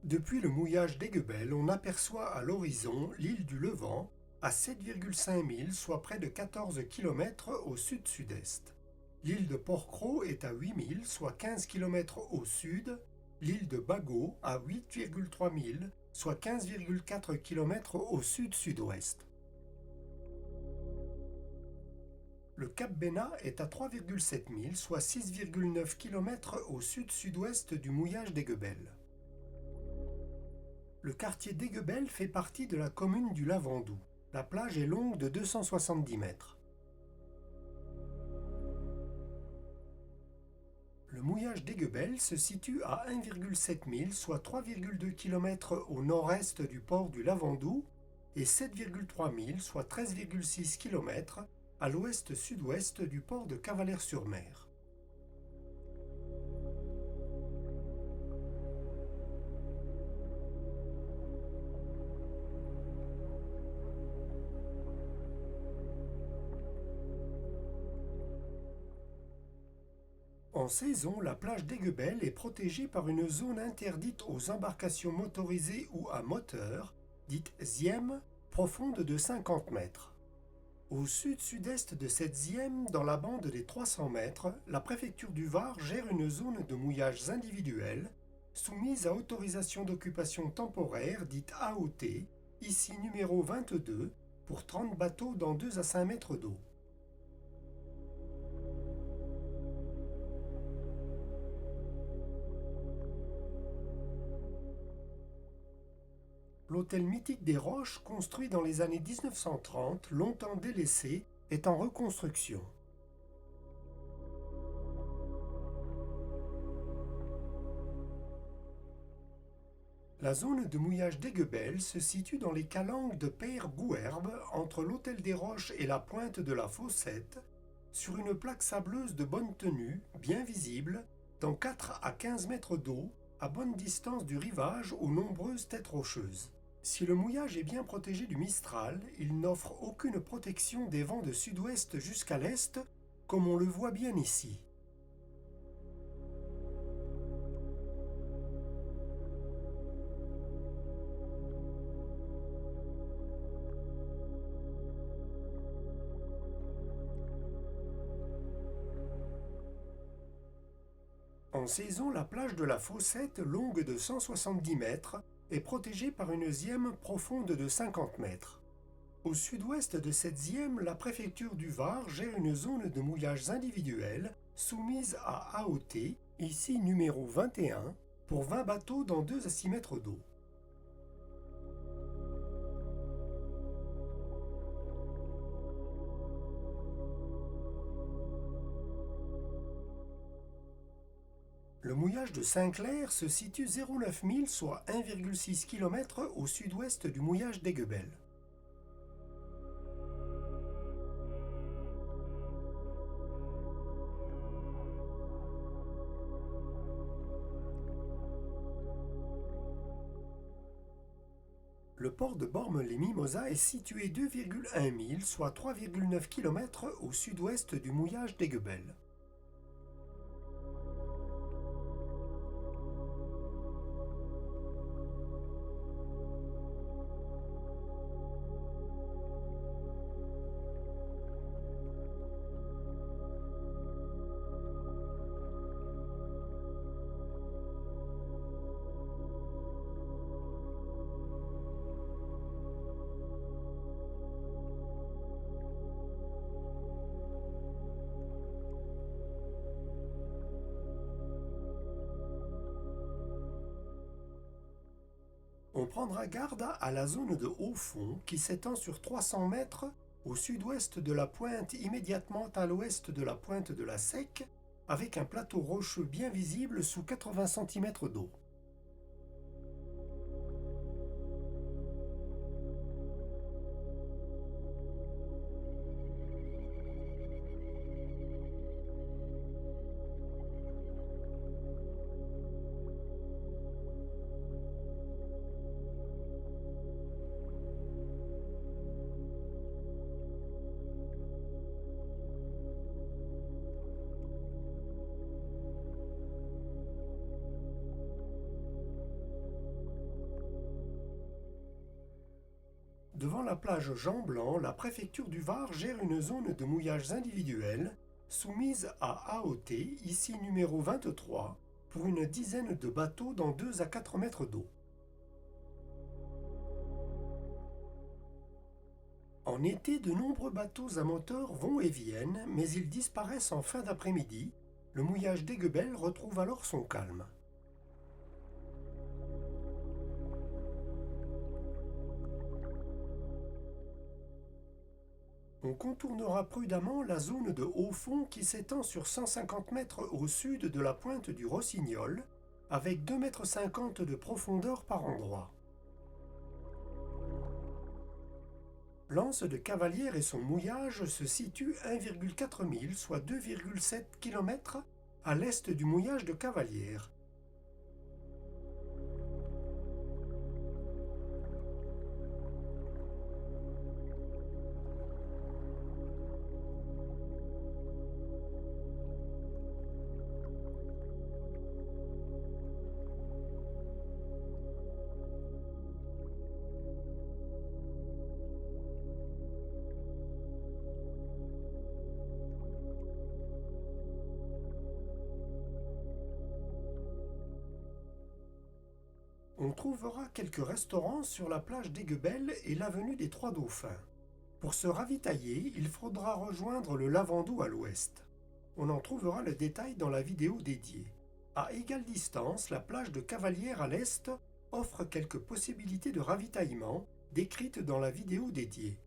Depuis le mouillage d'Aiguebelle, on aperçoit à l'horizon l'île du Levant, à 7,5 milles, soit près de 14 km au sud-sud-est. L'île de Porquerolles est à 8 milles, soit 15 km au sud. L'île de Bagot à 8,3 milles, soit 15,4 km au sud-sud-ouest. Le Cap Bénat est à 3,7 milles, soit 6,9 km au sud-sud-ouest du mouillage d'Aiguebelle. Le quartier d'Aiguebelle fait partie de la commune du Lavandou. La plage est longue de 270 mètres. Le mouillage d'Aiguebelle se situe à 1,7 milles, soit 3,2 km au nord-est du port du Lavandou, et 7,3 milles, soit 13,6 km à l'ouest-sud-ouest du port de Cavalère-sur-Mer. En saison, la plage d'Aiguebelle est protégée par une zone interdite aux embarcations motorisées ou à moteur, dite ZIEM, profonde de 50 mètres. Au sud-sud-est de cette ZIEM, dans la bande des 300 mètres, la préfecture du Var gère une zone de mouillage individuel, soumise à autorisation d'occupation temporaire, dite AOT, ici numéro 22, pour 30 bateaux dans 2 à 5 mètres d'eau. L'hôtel mythique des Roches, construit dans les années 1930, longtemps délaissé, est en reconstruction. La zone de mouillage d'Aiguebelle se situe dans les calanques de Peyre-Gouherbe, entre l'hôtel des Roches et la pointe de la Fossette, sur une plaque sableuse de bonne tenue, bien visible, dans 4 à 15 mètres d'eau, à bonne distance du rivage aux nombreuses têtes rocheuses. Si le mouillage est bien protégé du Mistral, il n'offre aucune protection des vents de sud-ouest jusqu'à l'est, comme on le voit bien ici. En saison, la plage de la Fossette, longue de 170 mètres, est protégée par une zième profonde de 50 mètres. Au sud-ouest de cette zième, la préfecture du Var gère une zone de mouillage individuel soumise à AOT, ici numéro 21, pour 20 bateaux dans 2 à 6 mètres d'eau. Le mouillage de Saint-Clair se situe 0,9 milles, soit 1,6 km au sud-ouest du mouillage d'Aiguebelle. Le port de Bormes-les-Mimosas est situé 2,1 milles, soit 3,9 km au sud-ouest du mouillage d'Aiguebelle. On prendra garde à la zone de haut fond qui s'étend sur 300 mètres au sud-ouest de la pointe immédiatement à l'ouest de la pointe de la Sec, avec un plateau rocheux bien visible sous 80 cm d'eau. Devant la plage Jean Blanc, la préfecture du Var gère une zone de mouillage individuel soumise à AOT, ici numéro 23, pour une dizaine de bateaux dans 2 à 4 mètres d'eau. En été, de nombreux bateaux à moteur vont et viennent, mais ils disparaissent en fin d'après-midi. Le mouillage d'Aiguebelle retrouve alors son calme. On contournera prudemment la zone de haut fond qui s'étend sur 150 mètres au sud de la pointe du Rossignol, avec 2,50 m de profondeur par endroit. L'anse de Cavalière et son mouillage se situent 1,4 milles, soit 2,7 km à l'est du mouillage de Cavalière. On trouvera quelques restaurants sur la plage d'Aiguebelle et l'avenue des Trois Dauphins. Pour se ravitailler, il faudra rejoindre le Lavandou à l'ouest. On en trouvera le détail dans la vidéo dédiée. À égale distance, la plage de Cavalière à l'est offre quelques possibilités de ravitaillement décrites dans la vidéo dédiée.